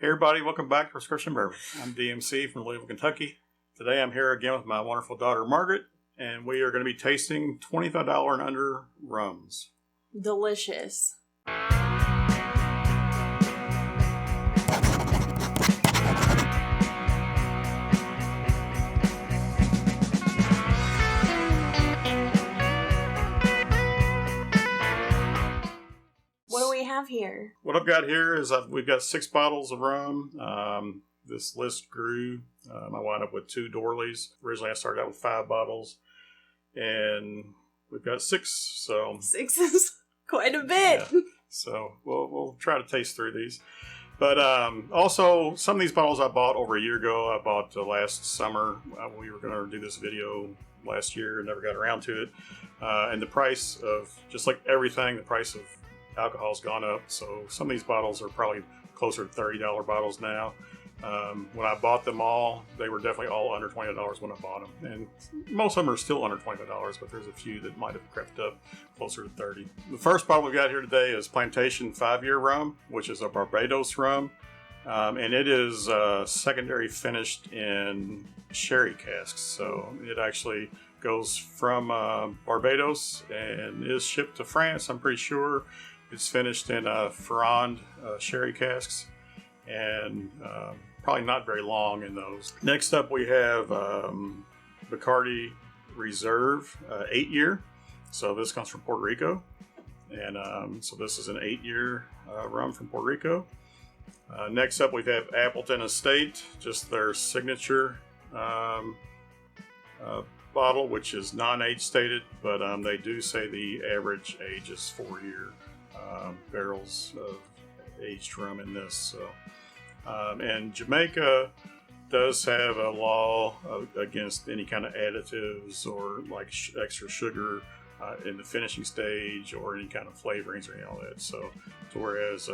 Hey everybody, welcome back to Prescription Bourbon. I'm DMC from Louisville, Kentucky. Today I'm here again with my wonderful daughter Margaret, and we are going to be tasting $25 and under rums. Delicious. What do we have here? What I've got here is we've got 6 bottles of rum. This list grew. I wound up with 2 Dorleys. Originally I started out with 5 bottles, and we've got 6. So 6 is quite a bit. Yeah. So we'll try to taste through these. But also, some of these bottles I bought over a year ago. I bought last summer. We were going to do this video last year and never got around to it. And the price of, just like everything, the price of alcohol's gone up. So some of these bottles are probably closer to $30 bottles now. When I bought them all, they were definitely all under $20 when I bought them. And most of them are still under $20, but there's a few that might have crept up closer to $30. The first bottle we've got here today is Plantation 5-year rum, which is a Barbados rum. And it is secondary finished in sherry casks. So it actually goes from Barbados and is shipped to France, I'm pretty sure. It's finished in Ferrand sherry casks. And probably not very long in those. Next up we have Bacardi Reserve 8-year. So this comes from Puerto Rico. And so this is an 8-year rum from Puerto Rico. Next up we have Appleton Estate, just their signature bottle, which is non-age stated, but they do say the average age is 4-year barrels of aged rum in this. So. And Jamaica does have a law against any kind of additives or like extra sugar in the finishing stage or any kind of flavorings or any of that. So, whereas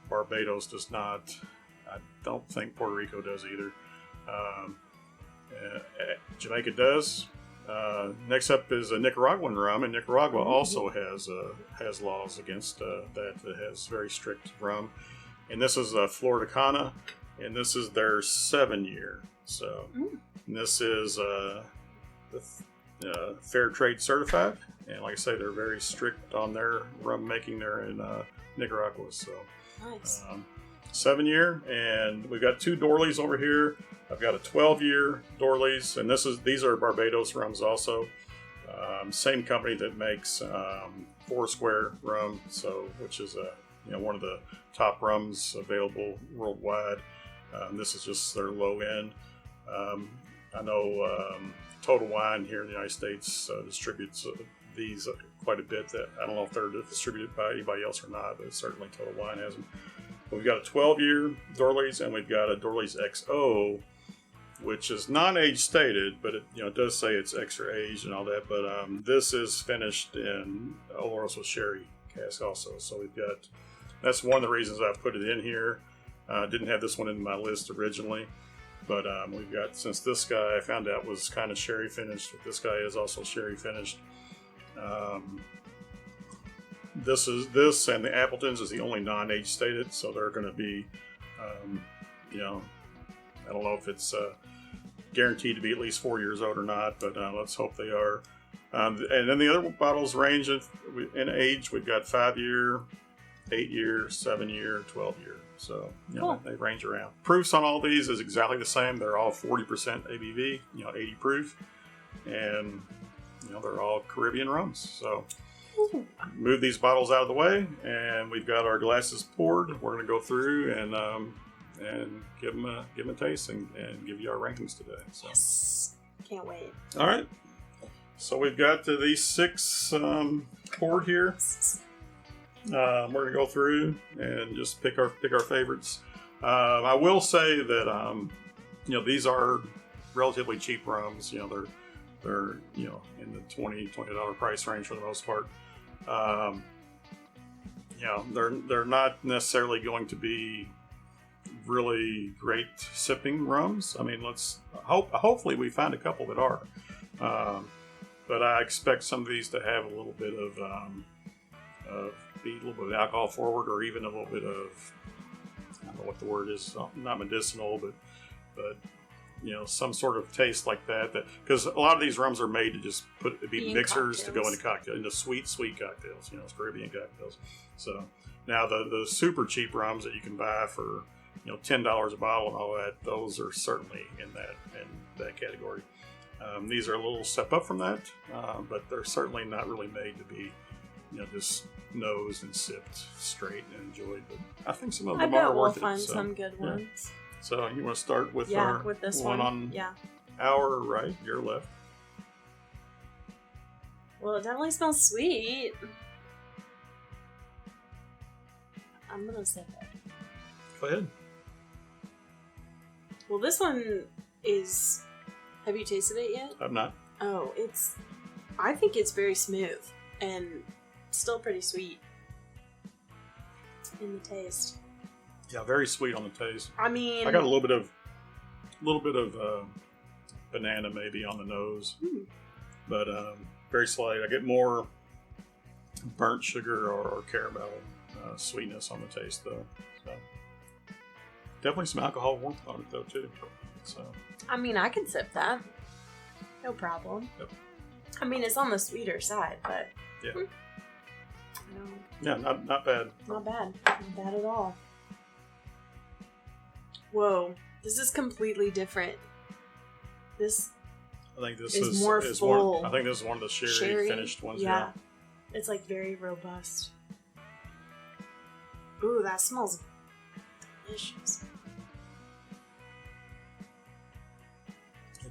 Barbados does not, I don't think Puerto Rico does either. Jamaica does. Next up is a Nicaraguan rum, and Nicaragua also has laws against that has very strict rum. And this is Flor de Cana, and this is their 7-year. So this is fair trade certified, and like I say, they're very strict on their rum making there in Nicaragua. So Nice. 7-year, and we've got 2 Dorleys over here. I've got a 12-year Dorleys, and these are Barbados rums also. Same company that makes Foursquare rum, which is one of the top rums available worldwide. This is just their low end. I know Total Wine here in the United States distributes these quite a bit. That I don't know if they're distributed by anybody else or not, but certainly Total Wine has them. We've got a 12-year Dorleys, and we've got a Dorleys XO, which is non-age stated, but it does say it's extra aged and all that. But this is finished in Oloroso sherry cask also. So we've got. That's one of the reasons I put it in here. Didn't have this one in my list originally, but we've got, since this guy I found out was kind of sherry finished, but this guy is also sherry finished. This and the Appletons is the only non-age stated, so they're going to be, I don't know if it's guaranteed to be at least 4 years old or not, but let's hope they are. And then the other bottles range in age. We've got 5-year. 8-year, 7-year, 12-year. So, cool. They range around. Proofs on all these is exactly the same. They're all 40% ABV, 80 proof. And, they're all Caribbean rums. So, move these bottles out of the way, and we've got our glasses poured. We're going to go through and give them a taste and give you our rankings today. So. Yes. Can't wait. All right. So, we've got these 6 poured here. We're going to go through and just pick our favorites. I will say that these are relatively cheap rums. They're in the $20 price range for the most part. They're not necessarily going to be really great sipping rums. I mean, hopefully we find a couple that are. But I expect some of these to have a little bit of be a little bit of alcohol forward, or even a little bit of know what the word is, not medicinal, but some sort of taste like that. Because a lot of these rums are made to just be mixers to go into into sweet cocktails. It's Caribbean cocktails. So now the super cheap rums that you can buy for $10 a bottle and all that, those are certainly in that category. These are a little step up from that, but they're certainly not really made to be just nosed and sipped straight and enjoyed. But I think some of them are worth it. We'll find some good ones. So you want to start with with this one on our right, your left. Well, it definitely smells sweet. I'm gonna sip it. Go ahead. Well, this one is. Have you tasted it yet? I've not. Oh, I think it's very smooth and still pretty sweet in the taste. Yeah, very sweet on the taste. I mean, I got a little bit of banana maybe on the nose, but very slight. I get more burnt sugar or caramel sweetness on the taste though. So definitely some alcohol warmth on it though too. So I mean, I can sip that, no problem. Yep. I mean, it's on the sweeter side, but yeah, no. Yeah, not bad. Not bad. Not bad at all. Whoa, this is completely different. I think this is more full. I think this is one of the sherry finished ones. Yeah. It's like very robust. Ooh, that smells delicious.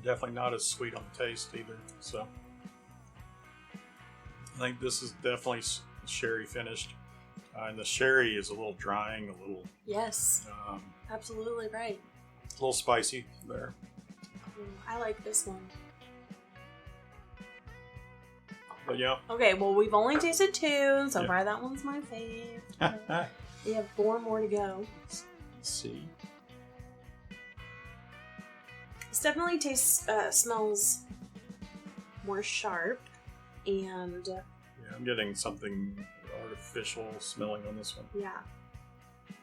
Definitely not as sweet on the taste either. So I think this is definitely sherry finished, and the sherry is a little drying, a little. Yes. Absolutely right. A little spicy there. Ooh, I like this one. But yeah. Okay, well, we've only tasted two. So far, that one's my fave. We have 4 more to go. Let's see. This definitely smells more sharp, and yeah, I'm getting something artificial smelling on this one. Yeah,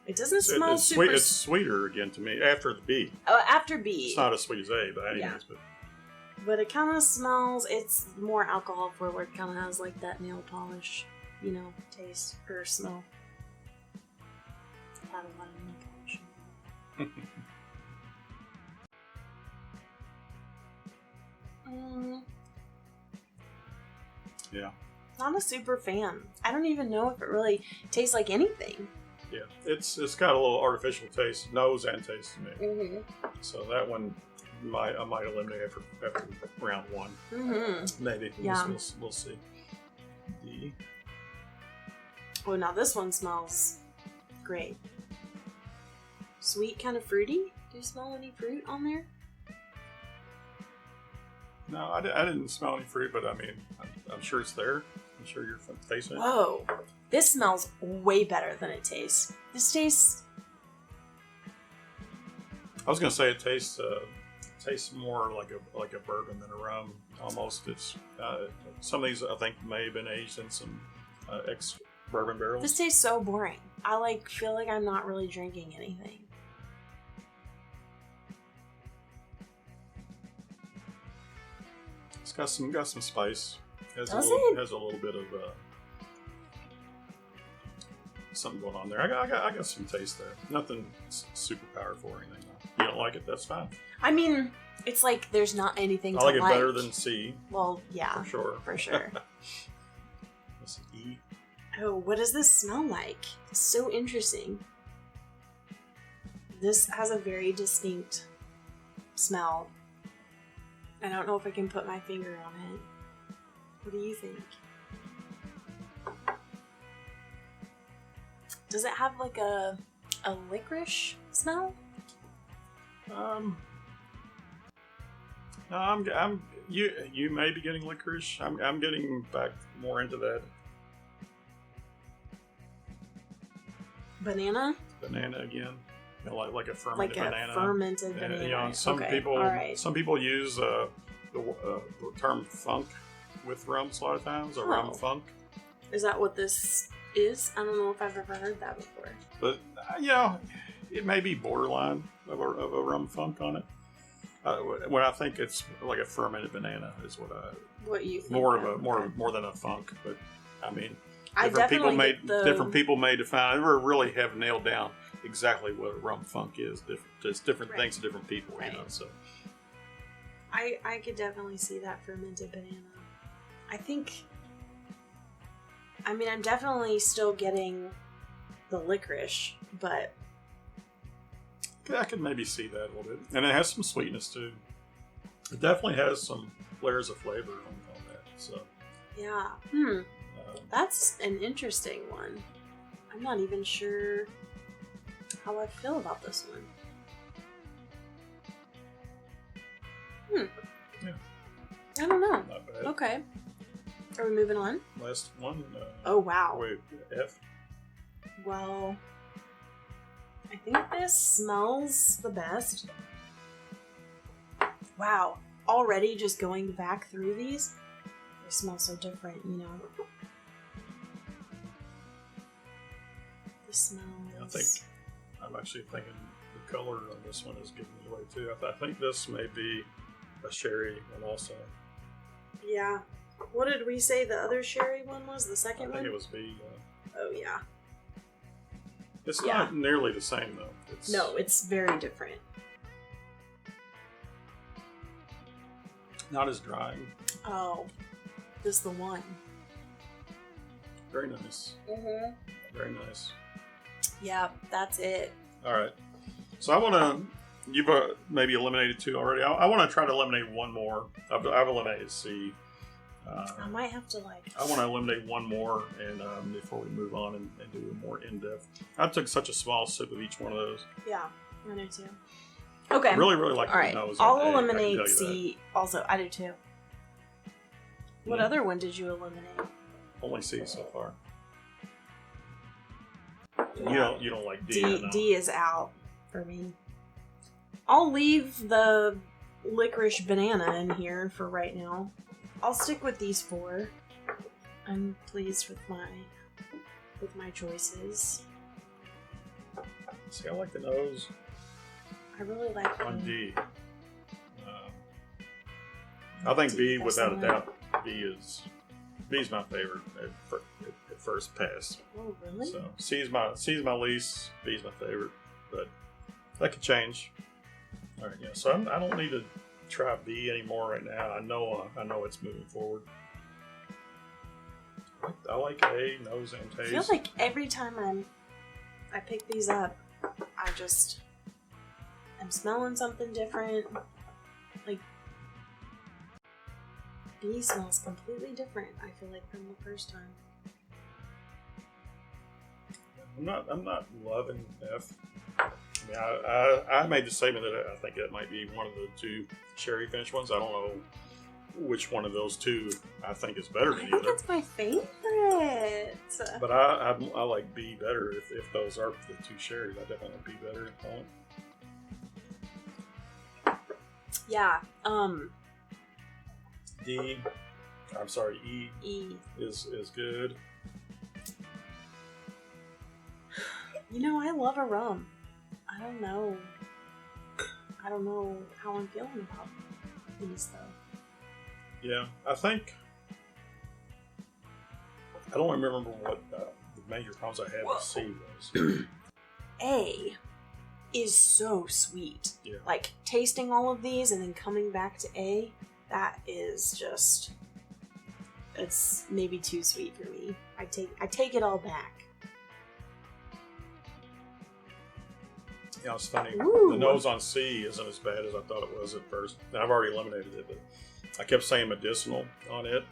it doesn't smell super. Sweet. It's sweeter again to me after the B. Oh, after B. It's not as sweet as A, but anyways. Yeah. But it kind of smells. It's more alcohol forward. Kind of has like that nail polish, taste or smell. I don't want nail polish. Yeah. Not a super fan. I don't even know if it really tastes like anything. Yeah, it's got a little artificial taste, nose and taste to me. Mm-hmm. So that one I might eliminate after round 1. Mm-hmm. Maybe. Yeah. We'll see. D. Oh, now this one smells great. Sweet, kind of fruity. Do you smell any fruit on there? No, I didn't smell any fruit, but I mean, I'm sure it's there. I'm sure you're tasting it. Whoa, this smells way better than it tastes. This tastes. I was gonna say it tastes more like a bourbon than a rum. Almost, it's some of these I think may have been aged in some ex-bourbon barrels. This tastes so boring. I feel like I'm not really drinking anything. It's got some spice. Has a little bit of something going on there. I got some taste there. Nothing super powerful or anything. You don't like it? That's fine. I mean, it's like there's not anything. I like it better than C. Well, yeah, for sure. This is E. Oh, what does this smell like? It's so interesting. This has a very distinct smell. I don't know if I can put my finger on it. What do you think? Does it have like a licorice smell? No, you may be getting licorice. I'm getting back more into that. Banana? Banana again. Like a fermented banana. Fermented banana. Some people use the term funk with rums a lot of times, or rum funk. Is that what this is? I don't know if I've ever heard that before. But it may be borderline of a rum funk on it. When I think it's like a fermented banana is what you think more than a funk. But I mean, different people may define. I never really have nailed down exactly what a rum funk is. Different right. things to different people, right. you know. So I could definitely see that fermented banana. I think. I mean, I'm definitely still getting the licorice, but I could maybe see that a little bit. And it has some sweetness too. It definitely has some layers of flavor on that. So yeah. That's an interesting one. I'm not even sure how I feel about this one. Yeah. I don't know. Not bad. Okay. Are we moving on? Last one. Oh, wow. Wait, F. Well, I think this smells the best. Wow. Already just going back through these, they smell so different, you know. The smells. I think I'm actually thinking the color on this one is giving me away too. I think this may be a sherry one also. Yeah. What did we say the other sherry one was? The second one? I think it was B. Oh, yeah. It's not nearly the same, though. No, it's very different. Not as drying. Oh. This is the one. Very nice. Mm-hmm. Very nice. Yeah, that's it. All right. So I want to... You've maybe eliminated two already. I want to try to eliminate one more. I've eliminated C. I might have to I want to eliminate one more, and before we move on and do a more in-depth. I took such a small sip of each one of those. Yeah, I do too. Okay. I really, really like the nose. I'll eliminate C. Also, I do too. What other one did you eliminate? Only C so far. Yeah. You don't like D. D is out for me. I'll leave the licorice banana in here for right now. I'll stick with these four. I'm pleased with my choices. See, I like the nose. I really like on D. I think B, without a doubt, B's my favorite at first pass. Oh, really? So C's my least, B's my favorite, but that could change. All right, yeah. So I don't need to try B anymore right now. I know it's moving forward. I like A, nose and taste. I feel like every time I pick these up, I'm smelling something different. Like B smells completely different, I feel like, from the first time. I'm not loving F. I mean, I made the statement that I think that might be one of the two sherry finish ones. I don't know which one of those two I think is better than the other. I think that's my favorite. But I like B better if those are the two sherries. I definitely like B better. Yeah. D. I'm sorry. E is good. You know, I love a rum. I don't know how I'm feeling about these though. Yeah, I think I don't remember what the major problems I had with C was. A is so sweet. Yeah. Like tasting all of these and then coming back to A, that is just, it's maybe too sweet for me. I take it all back. Yeah, it's funny. Ooh. The nose on C isn't as bad as I thought it was at first. And I've already eliminated it, but I kept saying medicinal on it.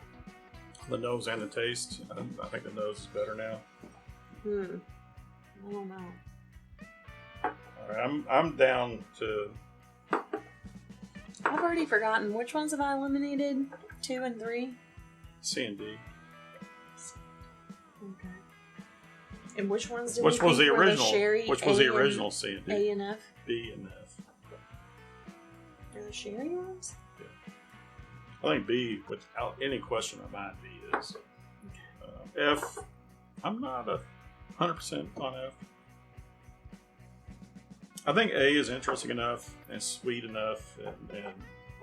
The nose and the taste. I think the nose is better now. I don't know. All right, I'm down to. I've already forgotten. Which ones have I eliminated? 2 and 3? C and D. Okay. And which ones did Which we was think the were original? the sherry? Which was A the original C and D? A and F? B and F. They're the sherry ones? I think B, without any question of mind, B is. F, I'm not 100% on F. I think A is interesting enough and sweet enough, and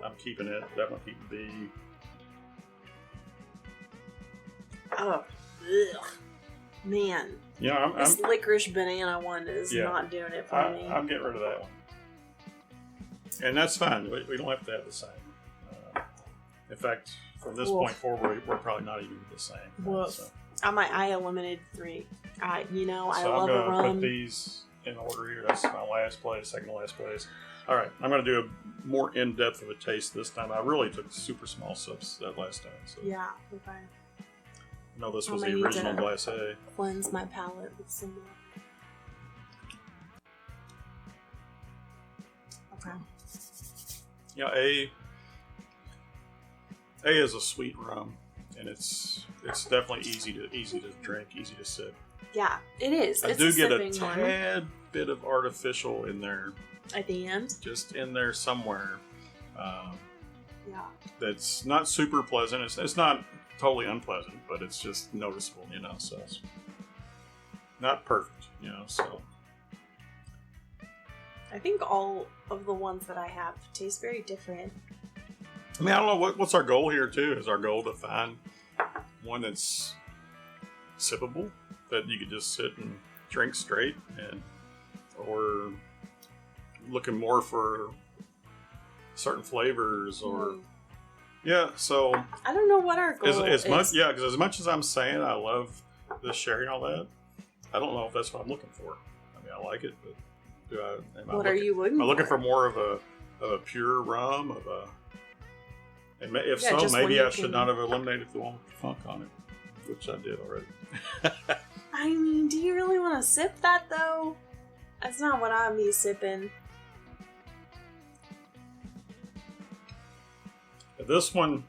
I'm keeping it. Definitely keeping B. Oh, ugh. Man. Yeah, This licorice banana one is not doing it for me. I'm getting rid of that one. And that's fine. We don't have to have the same. In fact, from this point forward, we're probably not even the same. So. I eliminated 3. I love a rum. So I'm going to put these in order here. That's my last place, second to last place. All right, I'm going to do a more in-depth of a taste this time. I really took super small sips that last time. So. Yeah, okay. I know this was the original Glass A. Cleanse my palate with some more. Okay. Yeah, A is a sweet rum, and it's definitely easy to drink, easy to sip. Yeah, it is. I do get a tad bit of artificial in there at the end, just in there somewhere. Yeah, that's not super pleasant. It's not totally unpleasant, but it's just noticeable, So it's not perfect, So I think all of the ones that I have taste very different. I mean, I don't know what's our goal here too. Is our goal to find one that's sippable that you could just sit and drink straight, or looking more for certain flavors or. Yeah, so I don't know what our goal is. Because as much as I'm saying I love this sherry and all that, I don't know if that's what I'm looking for. I mean, I like it, but what are you looking for? I'm looking for more of a pure rum and if so, maybe I should not have eliminated the one with the funk on it, which I did already. I mean, do you really want to sip that though? That's not what I'd be sipping. This one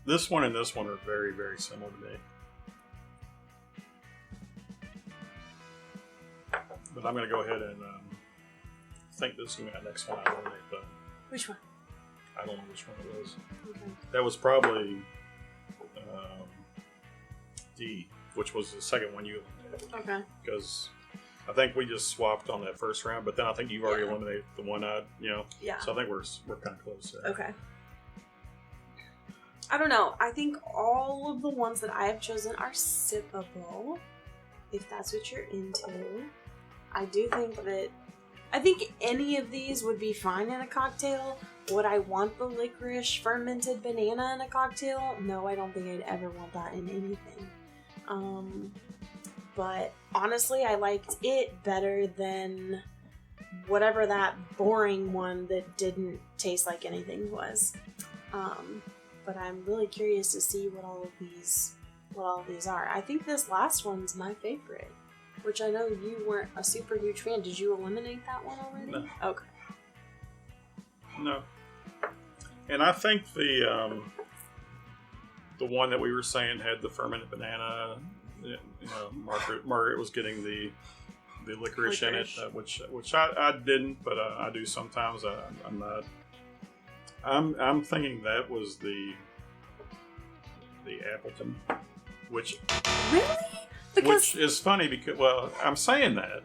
and this one are very, very similar to me. But I'm going to go ahead and think this is going to be my next one I eliminate. But which one? I don't know which one it was. Okay. That was probably D, which was the second one you eliminated. Okay. Because I think we just swapped on that first round, but then I think you've already eliminated the one Yeah. So I think we're kind of close there. Okay. I don't know. I think all of the ones that I have chosen are sippable, if that's what you're into. I think any of these would be fine in a cocktail. Would I want the licorice fermented banana in a cocktail? No, I don't think I'd ever want that in anything. But honestly, I liked it better than whatever that boring one that didn't taste like anything was. But I'm really curious to see what all of these are. I think this last one's my favorite, which I know you weren't a super huge fan. Did you eliminate that one already? No. Okay. No. And I think the one that we were saying had the fermented banana. Margaret was getting the licorice in it, which I didn't, but I do sometimes. I'm not. I'm thinking that was the Appleton, which which is funny because I'm saying that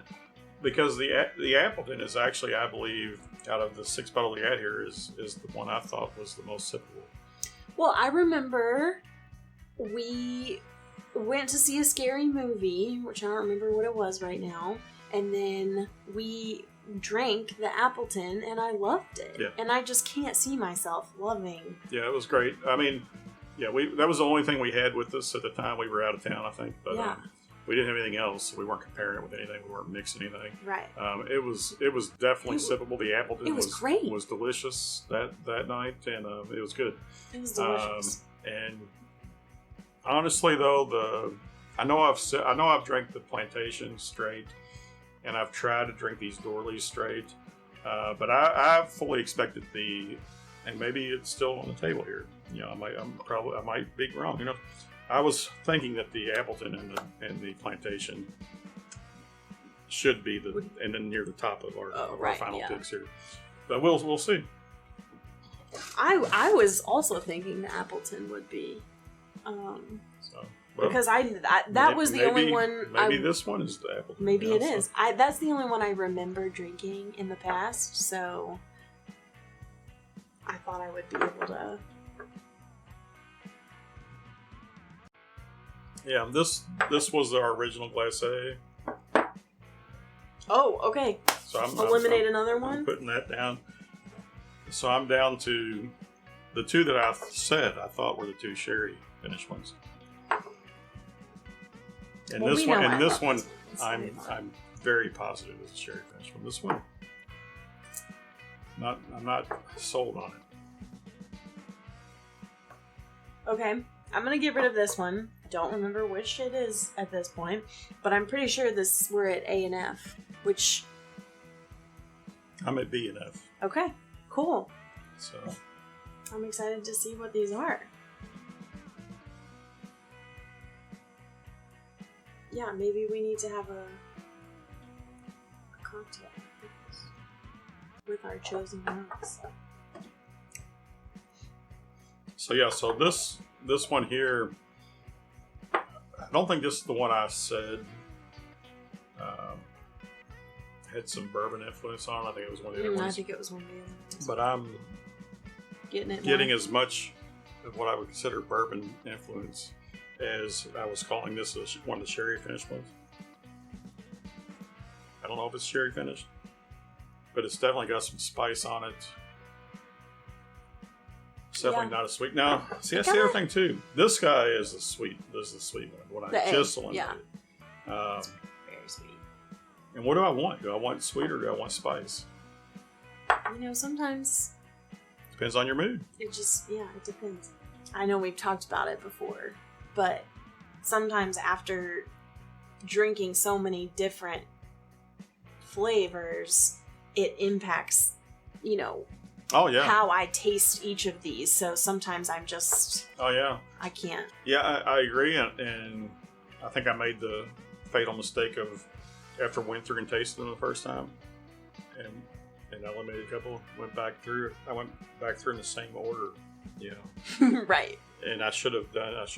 because the Appleton is actually, I believe, out of the 6 bottles we had here is the one I thought was the most sippable. Well, I remember we went to see a scary movie, which I don't remember what it was right now, and then we drank the Appleton and I loved it. Yeah. And I just can't see myself loving. Yeah, it was great. I mean, that was the only thing we had with us at the time. We were out of town, I think, but we didn't have anything else. We weren't comparing it with anything. We weren't mixing anything. Right. It was definitely sippable. The Appleton was great. Was delicious that night, and it was good. It was delicious. And honestly, though, I know I've drank the Plantation straight, and I've tried to drink these Dorleys straight, but I fully expected and maybe it's still on the table here. I might be wrong. I was thinking that the Appleton and the Plantation should be and then near the top of our final picks here, but we'll see. I was also thinking the Appleton would be. So Well, because that was the only one. Maybe this one is the Appleton. Maybe it is. That's the only one I remember drinking in the past. So I thought I would be able to. Yeah, this was our original glacé. Oh, okay. So I'm eliminate another one. I'm putting that down. So I'm down to the two that I said I thought were the two sherry finished ones. And this one, I'm very positive is a sherry finished one. This one, I'm not sold on it. Okay, I'm gonna get rid of this one. I don't remember which it is at this point, but I'm pretty sure we're at A and F, which I'm at B and F. Okay, cool. So I'm excited to see what these are. Yeah, maybe we need to have a cocktail with our chosen rums. So yeah, so this one here, I don't think this is the one I said had some bourbon influence on it. I think it was one of the other ones. I think it was one of the other ones. But I'm getting as much of what I would consider bourbon influence as I was calling this one of the sherry finished ones. I don't know if it's sherry finished, but it's definitely got some spice on it. It's definitely not as sweet. Now, see, that's the other thing too. This guy is the sweet. This is the sweet one. What I just eliminated. Very sweet. And what do I want? Do I want sweet or do I want spice? Sometimes depends on your mood. It depends. I know we've talked about it before, but sometimes after drinking so many different flavors, it impacts, how I taste each of these. So sometimes I'm just... Oh, yeah. I can't. Yeah, I agree. And I think I made the fatal mistake of, after went through and tasted them the first time, and I eliminated a couple, went back through in the same order, Right. And I should have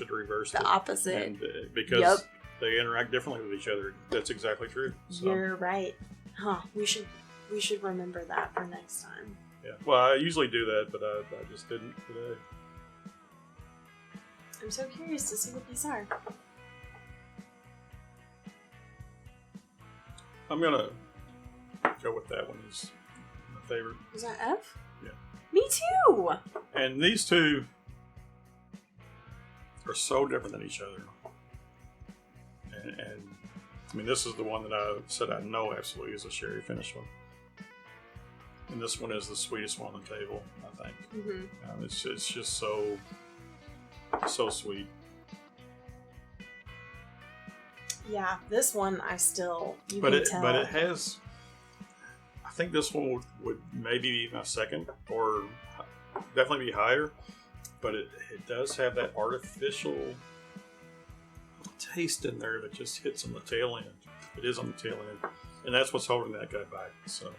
reversed the opposite. And, because they interact differently with each other. That's exactly true. So. You're right. Huh. We should remember that for next time. Yeah. Well, I usually do that, but I just didn't today. I'm so curious to see what these are. I'm gonna go with that one as my favorite. Is that F? Yeah. Me too! And these two are so different than each other. And I mean, this is the one that I said I know absolutely is a sherry finished one. And this one is the sweetest one on the table, I think. Mm-hmm. It's just so sweet. Yeah, this one you can tell. But it has, I think this one would maybe be my second, or definitely be higher. But it does have that artificial taste in there that just hits on the tail end. It is on the tail end. And that's what's holding that guy back. So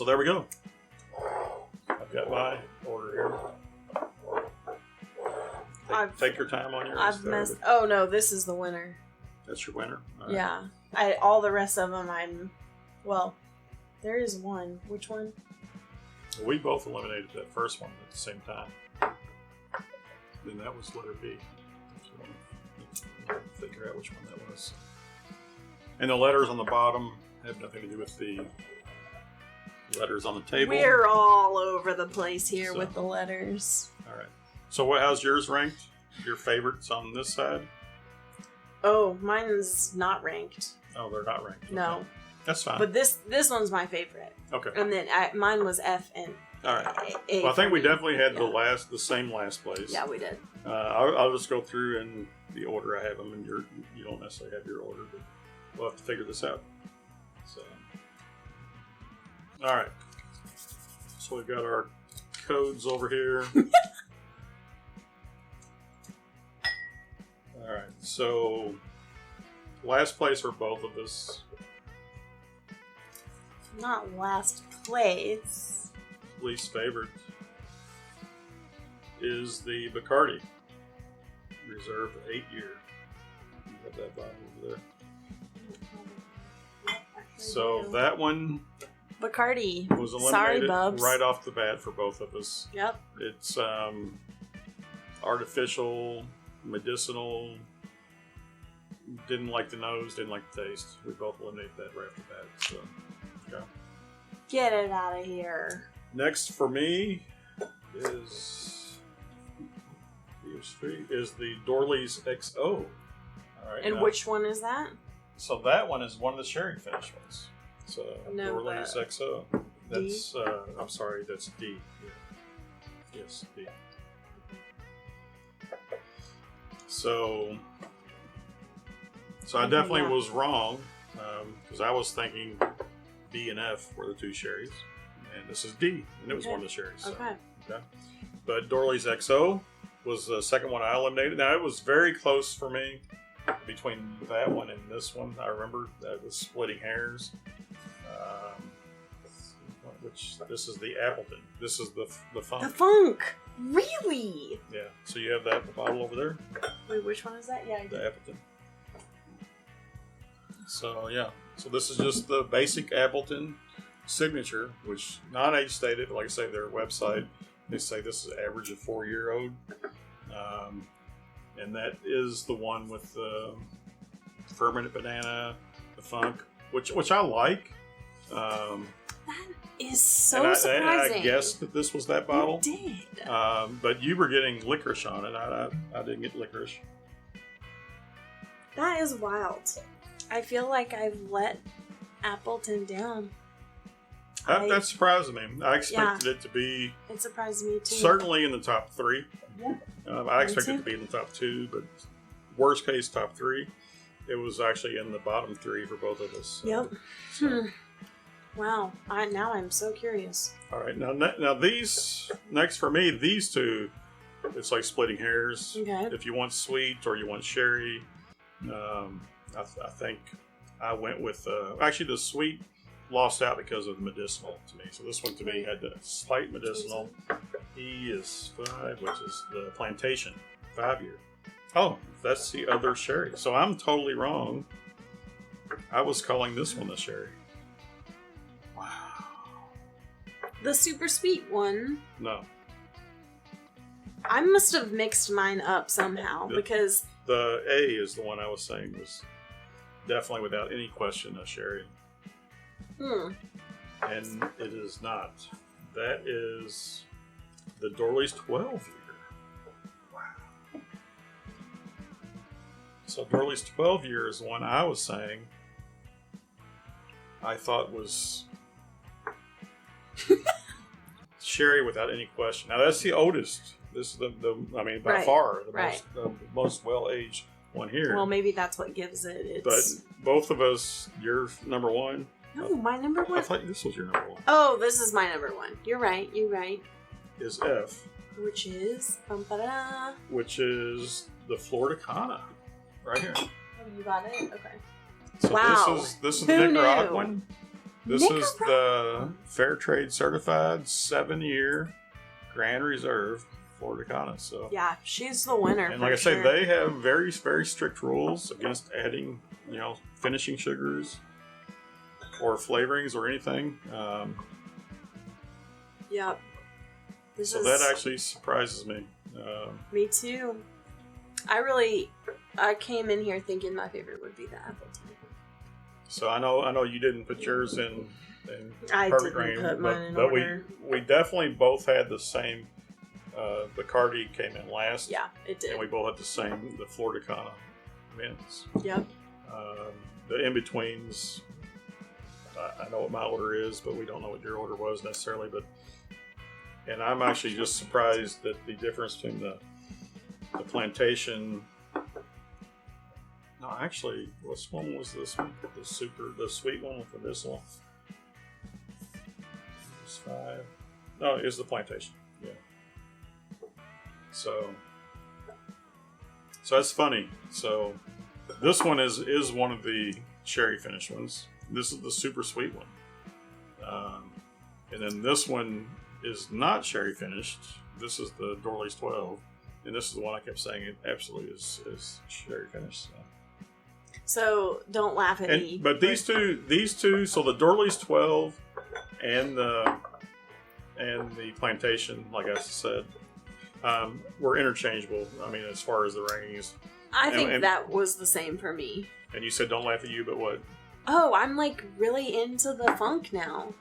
there we go. I've got my order here. Take your time on yours. I've messed. Oh no, this is the winner. That's your winner. All right. Yeah, all the rest of them. Well, there is one. Which one? We both eliminated that first one at the same time. Then that was letter B. If you want to figure out which one that was. And the letters on the bottom have nothing to do with the letters on the table. We're all over the place here with the letters. All right. So how's yours ranked? Your favorites on this side? Oh, mine's not ranked. Oh, they're not ranked. Okay. No. That's fine. But this one's my favorite. Okay. And then mine was F and all right. A. Well, I think we definitely had the same last place. Yeah, we did. I'll just go through in the order I have them, and you don't necessarily have your order, but we'll have to figure this out. So, all right. So we've got our codes over here. All right. So last place for both of us. Not last place. Least favorite is the Bacardi Reserve 8 year. You have that bottle over there. So that one Bacardi was Sorry, eliminated Bubs. right off the bat for both of us. Yep. It's artificial, medicinal. Didn't like the nose, didn't like the taste. We both eliminated that right off the bat. So, yeah. Get it out of here. Next for me is the Dorley's XO. All right, And which one is that? So that one is one of the sherry finish ones. So No, Dorley's XO. That's I'm sorry, that's D. Yeah. Yes, D. So I definitely was wrong because I was thinking B and F were the two sherries, and this is D, and it was one of the sherries. So, okay. But Dorley's XO was the second one I eliminated. Now it was very close for me between that one and this one. I remember that was splitting hairs. Which this is the Appleton. This is the Funk. The Funk, really? Yeah. So you have that bottle over there. Wait, which one is that? Yeah, I do. The Appleton. So yeah. So this is just the basic Appleton Signature, which non-age stated. Like I say, their website, they say this is average of 4-year-old, and that is the one with the fermented banana, the Funk, which I like. That is so surprising. And I guessed that this was that bottle. You did. But you were getting licorice on it. I didn't get licorice. That is wild. I feel like I've let Appleton down. That surprised me. I expected it to be. It surprised me too. Certainly in the top 3. Yeah. I expected it to be in the top 2, but worst case top 3. It was actually in the bottom 3 for both of us. Yep. So. Wow. Now I'm so curious. All right. Now these next for me, these two, it's like splitting hairs. Okay. If you want sweet or you want sherry, I think I went with actually the sweet lost out because of the medicinal to me. So this one to me had the slight medicinal. E is 5, which is the Plantation 5-year. Oh, that's the other sherry. So I'm totally wrong. I was calling this one the sherry. Wow. The super sweet one. No. I must have mixed mine up somehow because the A is the one I was saying was definitely without any question a sherry. And it is not. That is the Dorley's 12-year. Wow. So Dorley's 12-year is the one I was saying I thought was sherry without any question. Now that's the oldest. This is by far the most well-aged one here. Well, maybe that's what gives it. But both of us, your number one. No, my number one. I thought this was your number one. Oh, this is my number one. You're right. Is F. Which is which is the Flor de Cana, right here. Oh, you got it. Okay. So wow. This is the Nicaraguan. This is the Fair Trade certified 7-year Gran Reserve Flor de Cana. So yeah, she's the winner. And like I say, they have very, very strict rules against adding, finishing sugars or flavorings or anything. Yep. That actually surprises me. Me too. I came in here thinking my favorite would be the Appleton. So I know you didn't put yours in I perfect didn't grain, put mine in but order. we definitely both had the same. Bacardi came in last. Yeah, it did. And we both had the Flor de Cana mints. Yep. The in-betweens, I know what my order is, but we don't know what your order was necessarily. And I'm actually just surprised that the difference between the Plantation. No, actually, which one was this one? The sweet one with the medicinal. It's 5. No, it was the Plantation. Yeah. So that's funny. So this one is one of the sherry finished ones. This is the super sweet one. And then this one is not sherry finished. This is the Dorley's 12. And this is the one I kept saying it absolutely is sherry finished. So don't laugh at me. But these two, so the Dorley's 12 and the Plantation, like I said, were interchangeable. I mean, as far as the rankings. I think that was the same for me. And you said don't laugh at you, but what? Oh, I'm like really into the funk now.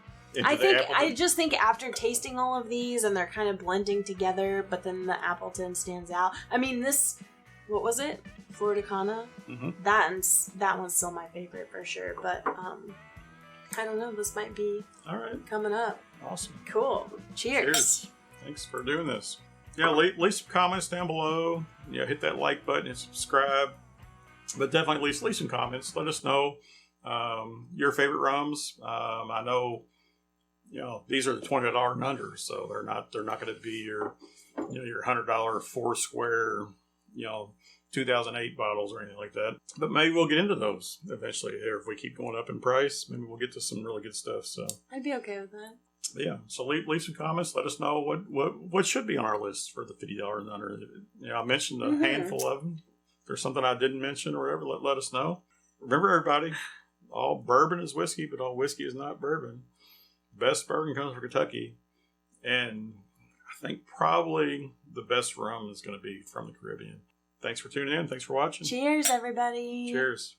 I just think after tasting all of these and they're kind of blending together, but then the Appleton stands out. I mean, what was it? Flor de Cana? Mm-hmm. That one's still my favorite for sure. But I don't know. This might be all right coming up. Awesome. Cool. Cheers. Thanks for doing this. Yeah, leave some comments down below. Yeah, hit that like button and subscribe. But definitely leave some comments. Let us know your favorite rums. I know, these are the $20 and under, so they're not going to be your $100 four square, 2008 bottles or anything like that. But maybe we'll get into those eventually. If we keep going up in price, maybe we'll get to some really good stuff. So I'd be okay with that. Yeah, so leave some comments. Let us know what should be on our list for the $50 and under. I mentioned a handful of them. If there's something I didn't mention or whatever, let us know. Remember, everybody, all bourbon is whiskey, but all whiskey is not bourbon. Best bourbon comes from Kentucky, and I think probably the best rum is going to be from the Caribbean. Thanks for tuning in. Thanks for watching. Cheers, everybody. Cheers.